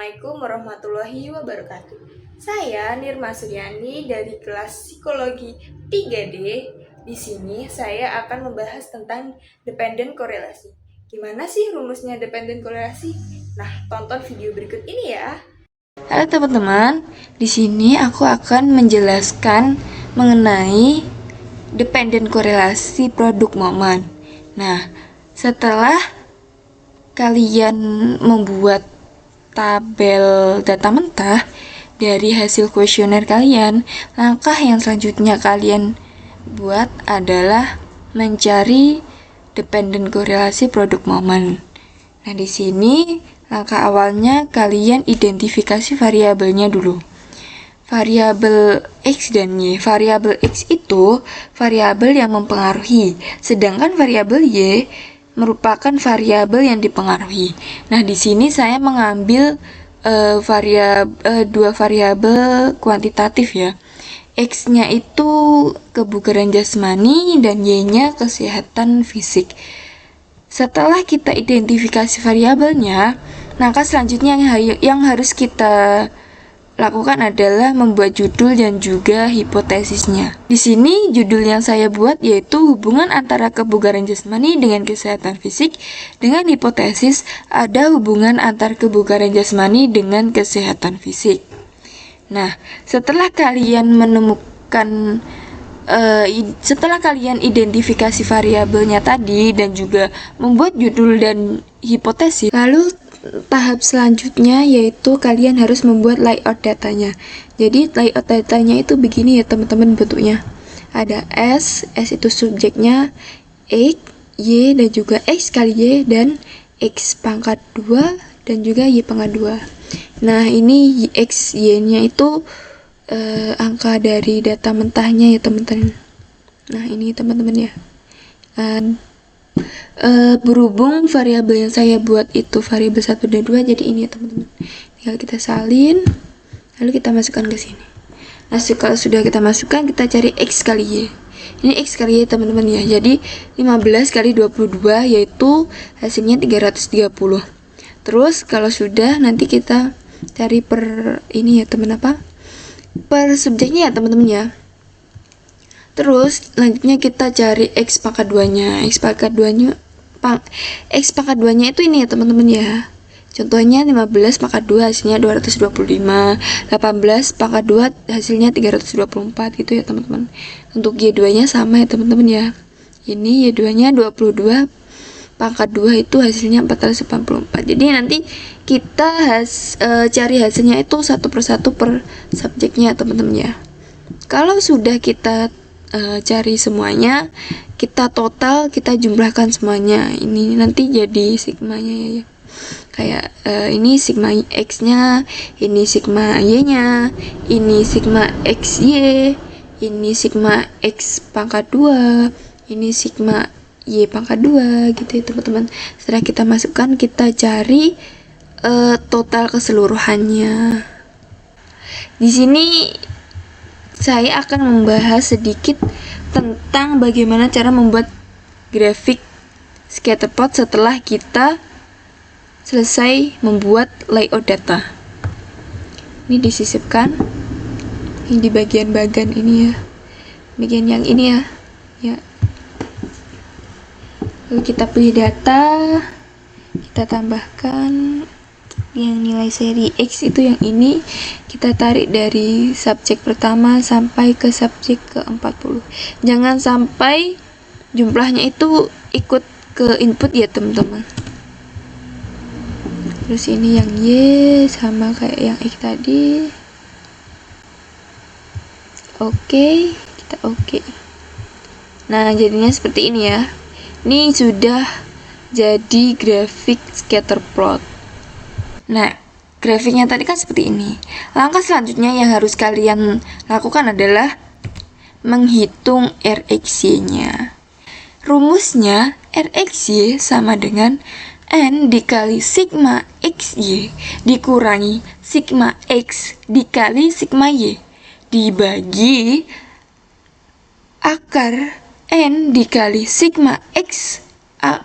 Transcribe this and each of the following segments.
Assalamualaikum warahmatullahi wabarakatuh. Saya Nirma Suryani dari kelas Psikologi 3D. Di sini saya akan membahas tentang dependent korelasi. Gimana sih rumusnya dependent korelasi? Nah, tonton video berikut ini ya. Halo teman-teman, di sini aku akan menjelaskan mengenai dependent korelasi produk momen. Nah, setelah kalian membuat tabel data mentah dari hasil kuesioner kalian, langkah yang selanjutnya kalian buat adalah mencari dependent korelasi produk momen. Nah, di sini langkah awalnya kalian identifikasi variabelnya dulu. Variabel X dan Y. Variabel X itu variabel yang mempengaruhi, sedangkan variabel Y merupakan variabel yang dipengaruhi. Nah, di sini saya mengambil dua variabel kuantitatif ya. X-nya itu kebugaran jasmani dan Y-nya kesehatan fisik. Setelah kita identifikasi variabelnya, maka selanjutnya yang harus kita lakukan adalah membuat judul dan juga hipotesisnya. Di sini judul yang saya buat yaitu hubungan antara kebugaran jasmani dengan kesehatan fisik, dengan hipotesis ada hubungan antar kebugaran jasmani dengan kesehatan fisik. Nah, setelah kalian menemukan setelah kalian identifikasi variabelnya tadi dan juga membuat judul dan hipotesis, lalu tahap selanjutnya yaitu kalian harus membuat layout datanya. Jadi layout datanya itu begini ya teman-teman bentuknya. Ada S itu subjeknya, X, Y dan juga X kali Y dan X pangkat 2 dan juga Y pangkat 2. Nah, ini X, Y-nya itu angka dari data mentahnya ya teman-teman. Nah, ini teman-teman ya. Berhubung variabel yang saya buat itu variabel 1 dan 2, jadi ini ya teman-teman. Tinggal kita salin, lalu kita masukkan ke sini. Nah, kalau sudah kita masukkan, kita cari X kali Y. Ini X kali Y teman-teman ya. Jadi 15 kali 22 yaitu hasilnya 330. Terus kalau sudah, nanti kita cari per ini ya teman apa? Per subjeknya ya teman-teman ya. Terus selanjutnya kita cari X pangkat 2-nya. X pangkat 2-nya itu ini ya teman-teman ya. Contohnya 15 pangkat 2 hasilnya 225, 18 pangkat 2 hasilnya 324 gitu ya teman-teman. Untuk Y2-nya sama ya teman-teman ya. Ini Y2-nya 22 pangkat 2 itu hasilnya 484. Jadi nanti kita cari hasilnya itu satu persatu per subjeknya teman-teman ya. Kalau sudah kita cari semuanya, kita total, kita jumlahkan semuanya. Ini nanti jadi sigmanya ya. Kayak ini sigma X-nya, ini sigma Y-nya, ini sigma XY, ini sigma X pangkat 2, ini sigma Y pangkat 2 gitu ya teman-teman. Setelah kita masukkan, kita cari total keseluruhannya. Di sini saya akan membahas sedikit tentang bagaimana cara membuat grafik scatterplot setelah kita selesai membuat layout data. Ini disisipkan. Ini di bagian-bagian ini ya. Bagian yang ini ya. Ya. Lalu kita pilih data, kita tambahkan yang nilai seri X itu yang ini, kita tarik dari subjek pertama sampai ke subjek ke-40. Jangan sampai jumlahnya itu ikut ke input ya teman-teman. Terus ini yang Y sama kayak yang X tadi. Oke, kita oke. Nah, jadinya seperti ini ya. Ini sudah jadi grafik scatterplot. Nah, grafiknya tadi kan seperti ini. Langkah selanjutnya yang harus kalian lakukan adalah menghitung RXY-nya. Rumusnya RXY sama dengan N dikali sigma XY dikurangi sigma X dikali sigma Y dibagi akar N dikali sigma X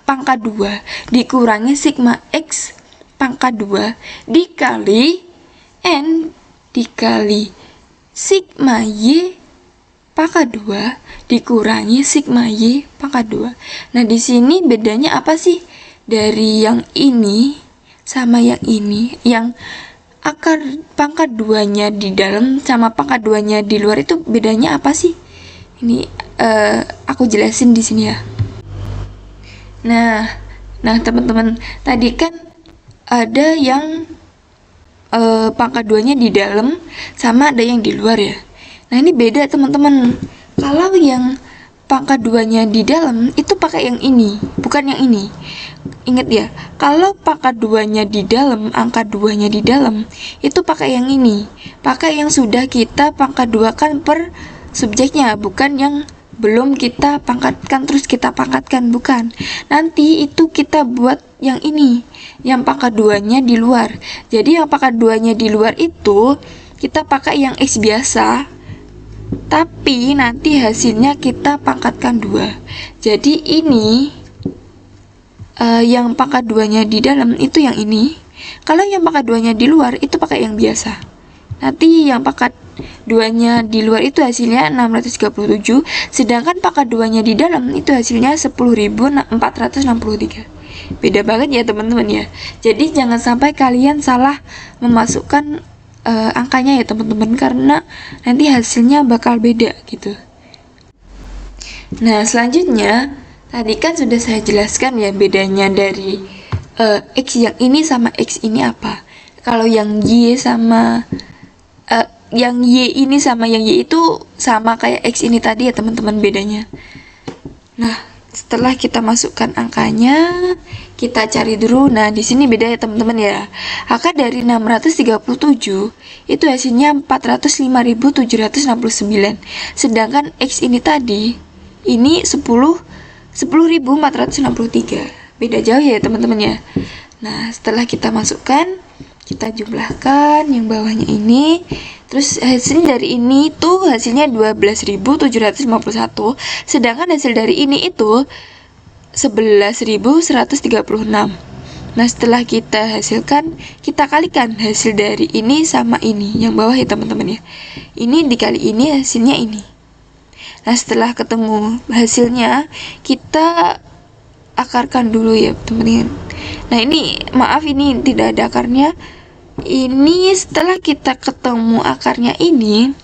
pangkat 2 dikurangi sigma X pangkat 2 dikali N dikali sigma Y pangkat 2 dikurangi sigma Y pangkat 2. Nah, di sini bedanya apa sih dari yang ini sama yang ini? Yang akar pangkat 2-nya di dalam sama pangkat 2-nya di luar itu bedanya apa sih? Ini aku jelasin di sini ya. Nah teman-teman, tadi kan ada yang pangkat 2-nya di dalam sama ada yang di luar ya. Nah, ini beda teman-teman. Kalau yang pangkat 2-nya di dalam itu pakai yang ini, bukan yang ini. Ingat ya, kalau pangkat 2-nya di dalam, angka 2-nya di dalam, itu pakai yang ini. Pakai yang sudah kita pangkat 2-kan per subjeknya, bukan yang belum kita pangkatkan terus kita pangkatkan, bukan. Nanti itu kita buat yang ini, yang pangkat 2-nya di luar. Jadi yang pangkat 2-nya di luar itu kita pakai yang X biasa, tapi nanti hasilnya kita pangkatkan 2. Jadi ini yang pangkat 2-nya di dalam itu yang ini. Kalau yang pangkat 2-nya di luar itu pakai yang biasa. Nanti yang pangkat 2-nya di luar itu hasilnya 637, sedangkan pangkat 2-nya di dalam itu hasilnya 10.463. Beda banget ya teman-teman ya. Jadi jangan sampai kalian salah memasukkan angkanya ya teman-teman, karena nanti hasilnya bakal beda gitu. Nah, selanjutnya tadi kan sudah saya jelaskan ya bedanya dari X yang ini sama X ini apa. Kalau yang Y sama yang Y ini sama yang Y itu sama kayak X ini tadi ya teman-teman bedanya. Nah, setelah kita masukkan angkanya, kita cari dulu. Nah, di sini beda ya teman-teman ya. Akar dari 637 itu hasilnya 405.769. Sedangkan X ini tadi ini 10.463. Beda jauh ya teman-teman ya. Nah, setelah kita masukkan, kita jumlahkan yang bawahnya ini. Terus hasilnya dari ini tuh hasilnya 12.751, sedangkan hasil dari ini itu 11.136. Nah, setelah kita hasilkan, kita kalikan hasil dari ini sama ini yang bawah ya teman-teman ya. Ini dikali ini hasilnya ini. Nah, setelah ketemu hasilnya, kita akarkan dulu ya teman-teman. Nah, ini maaf ini tidak ada akarnya. Ini setelah kita ketemu akarnya ini,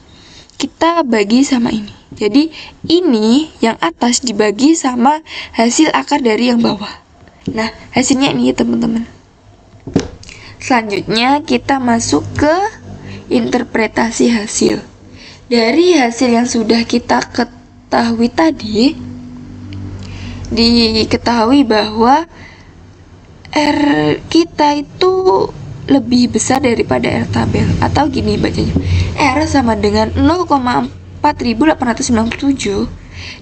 kita bagi sama ini. Jadi ini yang atas dibagi sama hasil akar dari yang bawah. Nah, hasilnya ini ya teman-teman. Selanjutnya kita masuk ke interpretasi hasil. Dari hasil yang sudah kita ketahui tadi, diketahui bahwa R kita itu lebih besar daripada R tabel, atau gini bacanya, R sama dengan 0,4897.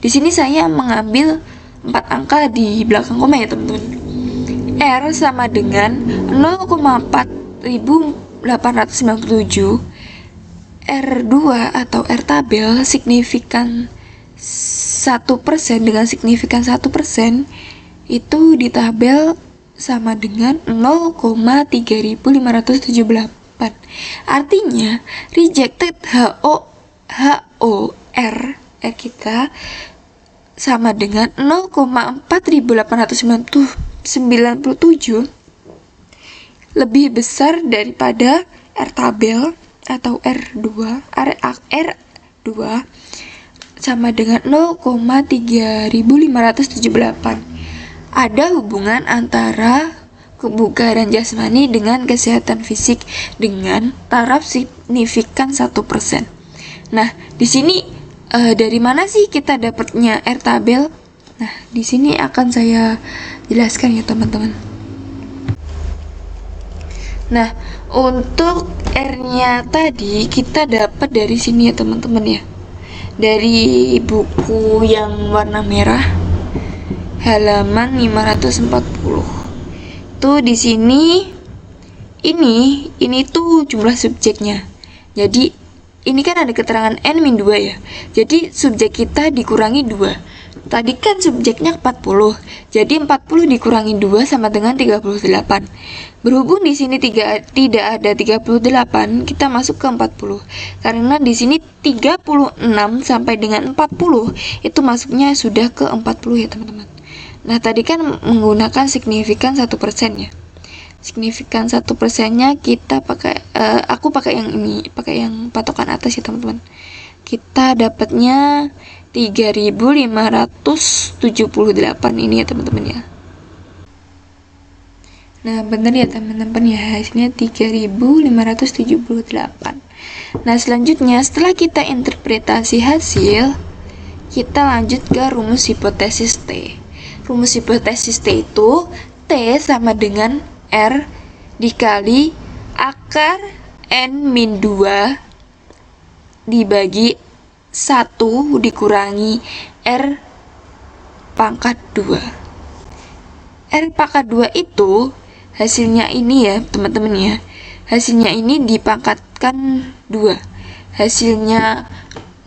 Di sini saya mengambil 4 angka di belakang koma ya teman-teman. R sama dengan 0,4897. R2 atau R tabel signifikan 1% dengan signifikan 1% itu di tabel sama dengan 0,3578. Artinya rejected HOR kita sama dengan 0,4897 lebih besar daripada R tabel atau R2 sama dengan 0,3578. Ada hubungan antara kebugaran jasmani dengan kesehatan fisik dengan taraf signifikan 1%. Nah, di sini dari mana sih kita dapatnya R tabel? Nah, di sini akan saya jelaskan ya teman-teman. Nah, untuk R-nya tadi kita dapat dari sini ya teman-teman ya. Dari buku yang warna merah halaman 540. Tuh di sini ini tuh jumlah subjeknya. Jadi ini kan ada keterangan N-2 ya. Jadi subjek kita dikurangi 2. tadi kan subjeknya 40. Jadi 40 dikurangi 2 sama dengan 38. Berhubung di sini tidak ada 38, kita masuk ke 40. Karena di sini 36 sampai dengan 40 itu masuknya sudah ke 40 ya teman-teman. Nah, tadi kan menggunakan signifikan 1% ya. Signifikan 1%-nya kita pakai aku pakai yang ini, pakai yang patokan atas ya teman-teman. Kita dapatnya 3578 ini ya teman-teman ya. Nah, benar ya teman-teman ya, hasilnya 3578. Nah, selanjutnya setelah kita interpretasi hasil, kita lanjut ke rumus hipotesis T. Rumus hipotesis T itu T sama dengan R dikali akar N-2 dibagi 1 dikurangi R pangkat 2. R pangkat 2 itu hasilnya ini ya teman-teman ya. Hasilnya ini dipangkatkan 2. Hasilnya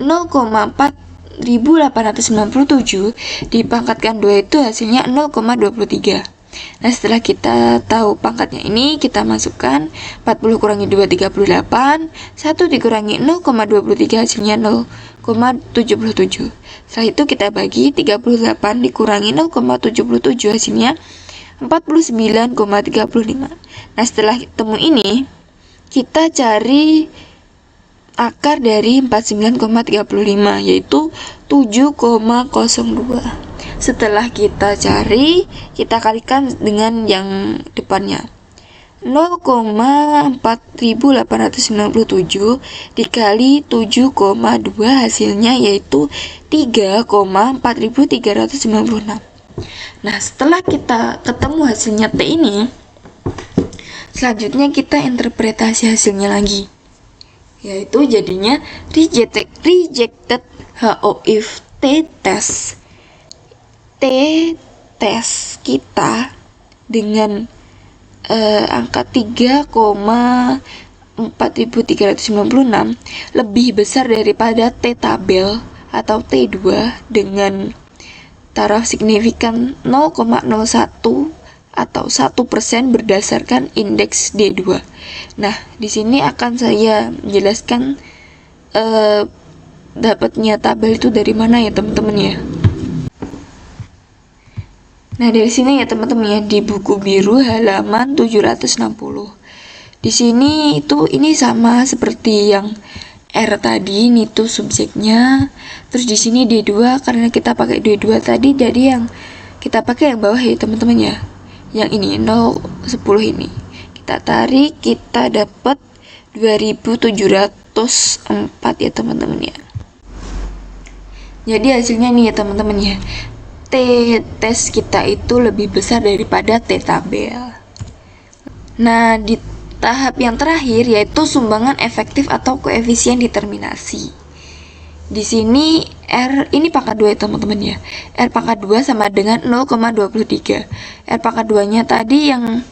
0,4897 dipangkatkan 2 itu hasilnya 0,23. Nah, setelah kita tahu pangkatnya ini, kita masukkan 40 kurangi 2, 38. 1 dikurangi 0,23 hasilnya 0,77. Setelah itu kita bagi 38 dikurangi 0,77 hasilnya 49,35. Nah, setelah ketemu ini, kita cari akar dari 49,35 yaitu 7,02. Setelah kita cari, kita kalikan dengan yang depannya. 0,4897 dikali 7,2 hasilnya yaitu 3,4396. Nah, setelah kita ketemu hasilnya T ini, selanjutnya kita interpretasi hasilnya lagi, yaitu jadinya rejected HOIF T test kita dengan angka 3,4396 lebih besar daripada T tabel atau T2 dengan taraf signifikan 0,01 atau 1% berdasarkan indeks D2. Nah, di sini akan saya jelaskan dapatnya tabel itu dari mana ya teman-teman ya. Nah, dari sini ya teman-teman ya, di buku biru halaman 760. Di sini ini sama seperti yang R tadi, ini tuh subjeknya. Terus di sini D2 karena kita pakai D2 tadi, jadi yang kita pakai yang bawah ya teman-teman ya. Yang ini 010 ini. Kita tarik, kita dapat 2704 ya teman-teman ya. Jadi hasilnya ini ya teman-teman ya. T tes kita itu lebih besar daripada T tabel. Nah, di tahap yang terakhir yaitu sumbangan efektif atau koefisien determinasi. Di sini R ini pangkat 2 ya teman-teman ya. R pangkat 2 sama dengan 0,23. R pangkat 2-nya tadi yang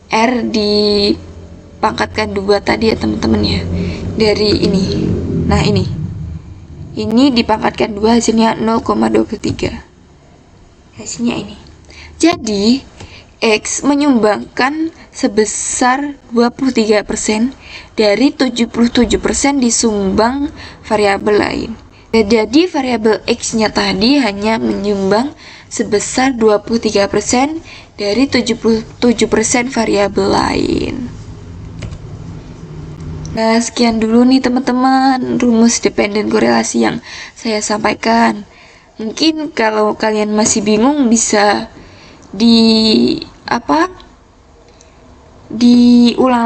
R dipangkatkan 2 tadi ya teman-teman ya. Dari ini. Nah, ini dipangkatkan 2 hasilnya 0,23. Hasilnya ini. Jadi, X menyumbangkan sebesar 23% dari 77% disumbang variabel lain. Jadi, variabel X-nya tadi hanya menyumbang sebesar 23% dari 77% variabel lain. Nah, sekian dulu nih teman-teman rumus dependent korelasi yang saya sampaikan. Mungkin kalau kalian masih bingung bisa diulang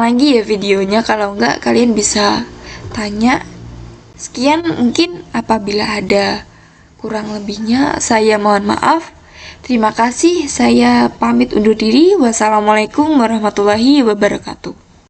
lagi ya videonya. Kalau enggak kalian bisa tanya. Sekian, mungkin apabila ada kurang lebihnya saya mohon maaf. Terima kasih, saya pamit undur diri. Wassalamualaikum warahmatullahi wabarakatuh.